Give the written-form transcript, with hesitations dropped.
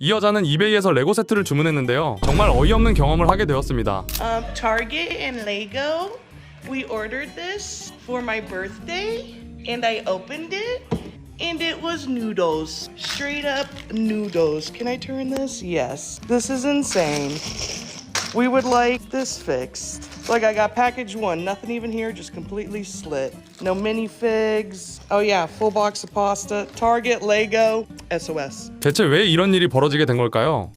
이 여자는 이베이에서 레고 세트를 주문했는데요. 정말 어이없는 경험을 하게 되었습니다. Target and Lego. We ordered this for my birthday, and I opened it, and it was noodles. Straight up noodles. Can I turn this? Yes. This is insane. We would like this fixed. Like, I got package one, nothing even here, just completely slit. No minifigs. Oh yeah, full box of pasta. Target, Lego, SOS. 대체 왜 이런 일이 벌어지게 된 걸까요?